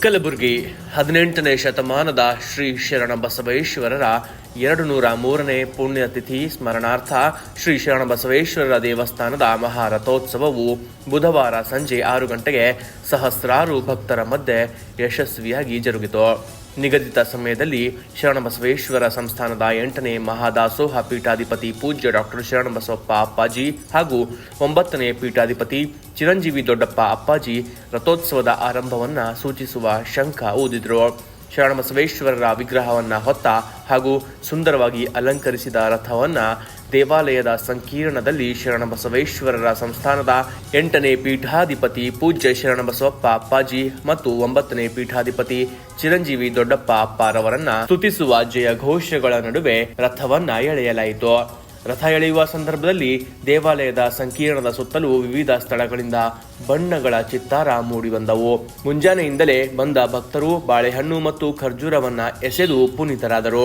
ಕಲಬುರಗಿ 18ನೇ ಶತಮಾನದ ಶ್ರೀ ಶರಣಬಸವೇಶ್ವರರ 203ನೇ ಪುಣ್ಯತಿಥಿ ಸ್ಮರಣಾರ್ಥ ಶ್ರೀ ಶರಣಬಸವೇಶ್ವರರ ದೇವಸ್ಥಾನದ ಮಹಾರಥೋತ್ಸವವು ಬುಧವಾರ ಸಂಜೆ 6 ಗಂಟೆಗೆ ಸಹಸ್ರಾರು ಭಕ್ತರ ಮಧ್ಯೆ ಯಶಸ್ವಿಯಾಗಿ ಜರುಗಿತು. ನಿಗದಿತ ಸಮಯದಲ್ಲಿ ಶರಣಬಸವೇಶ್ವರ ಸಂಸ್ಥಾನದ 8ನೇ ಮಹಾದಾಸೋಹ ಪೀಠಾಧಿಪತಿ ಪೂಜ್ಯ ಡಾಕ್ಟರ್ ಶರಣಬಸವಪ್ಪ ಅಪ್ಪಾಜಿ ಹಾಗೂ 9ನೇ ಪೀಠಾಧಿಪತಿ ಚಿರಂಜೀವಿ ದೊಡ್ಡಪ್ಪ ಅಪ್ಪಾಜಿ ರಥೋತ್ಸವದ ಆರಂಭವನ್ನು ಸೂಚಿಸುವ ಶಂಖ ಊದಿದರು. ಶರಣಬಸವೇಶ್ವರರ ವಿಗ್ರಹವನ್ನು ಹೊತ್ತ ಹಾಗೂ ಸುಂದರವಾಗಿ ಅಲಂಕರಿಸಿದ ರಥವನ್ನು ದೇವಾಲಯದ ಸಂಕೀರ್ಣದಲ್ಲಿ ಶರಣಬಸವೇಶ್ವರರ ಸಂಸ್ಥಾನದ 8ನೇ ಪೀಠಾಧಿಪತಿ ಪೂಜ್ಯ ಶರಣಬಸವಪ್ಪ ಅಪ್ಪಾಜಿ ಮತ್ತು 9ನೇ ಪೀಠಾಧಿಪತಿ ಚಿರಂಜೀವಿ ದೊಡ್ಡಪ್ಪ ಅಪ್ಪಾರವರನ್ನ ಸ್ತುತಿಸುವ ಜಯ ಘೋಷಗಳ ನಡುವೆ ರಥವನ್ನ ಎಳೆಯಲಾಯಿತು. ರಥ ಎಳೆಯುವ ಸಂದರ್ಭದಲ್ಲಿ ದೇವಾಲಯದ ಸಂಕೀರ್ಣದ ಸುತ್ತಲೂ ವಿವಿಧ ಸ್ಥಳಗಳಿಂದ ಬಣ್ಣಗಳ ಚಿತ್ತಾರ ಮೂಡಿಬಂದವು. ಮುಂಜಾನೆಯಿಂದಲೇ ಬಂದ ಭಕ್ತರು ಬಾಳೆಹಣ್ಣು ಮತ್ತು ಖರ್ಜೂರವನ್ನ ಎಸೆದು ಪುನೀತರಾದರು.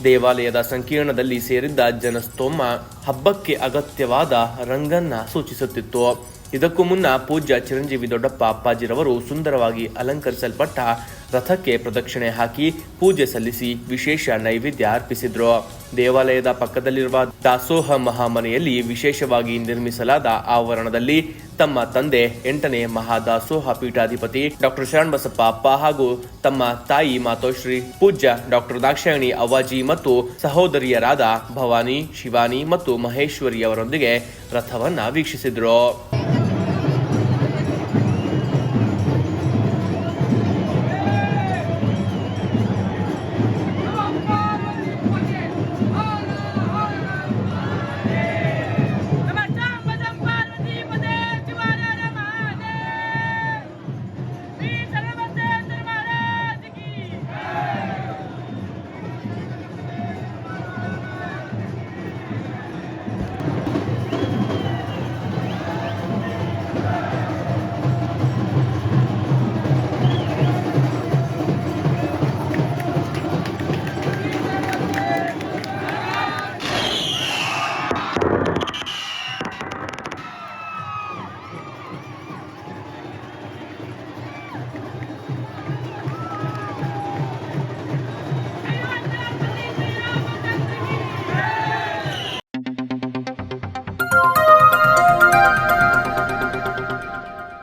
ದೇವಾಲಯದ ಸಂಕೀರ್ಣದಲ್ಲಿ ಸೇರಿದ್ದ ಜನಸ್ತೋಮ ಹಬ್ಬಕ್ಕೆ ಅಗತ್ಯವಾದ ರಂಗನ್ನ ಸೂಚಿಸುತ್ತಿತ್ತು. ಇದಕ್ಕೂ ಮುನ್ನ ಪೂಜ್ಯ ಚಿರಂಜೀವಿ ದೊಡ್ಡಪ್ಪ ಅಪ್ಪಾಜಿರವರು ಸುಂದರವಾಗಿ ಅಲಂಕರಿಸಲ್ಪಟ್ಟ ರಥಕ್ಕೆ ಪ್ರದಕ್ಷಿಣೆ ಹಾಕಿ ಪೂಜೆ ಸಲ್ಲಿಸಿ ವಿಶೇಷ ನೈವೇದ್ಯ ಅರ್ಪಿಸಿದ್ರು. ದೇವಾಲಯದ ಪಕ್ಕದಲ್ಲಿರುವ ದಾಸೋಹ ಮಹಾಮನೆಯಲ್ಲಿ ವಿಶೇಷವಾಗಿ ನಿರ್ಮಿಸಲಾದ ಆವರಣದಲ್ಲಿ ತಮ್ಮ ತಂದೆ 8ನೇ ಮಹಾದಾಸೋಹ ಪೀಠಾಧಿಪತಿ ಡಾಕ್ಟರ್ ಶರಣಬಸಪ್ಪ ಅಪ್ಪ ಹಾಗೂ ತಮ್ಮ ತಾಯಿ ಮಾತೋಶ್ರೀ ಪೂಜ್ಯ ಡಾಕ್ಟರ್ ದಾಕ್ಷಾಯಣಿ ಅವ್ವಾಜಿ ಮತ್ತು ಸಹೋದರಿಯರಾದ ಭವಾನಿ, ಶಿವಾನಿ ಮತ್ತು ಮಹೇಶ್ವರಿ ಅವರೊಂದಿಗೆ ರಥವನ್ನ ವೀಕ್ಷಿಸಿದ್ರು.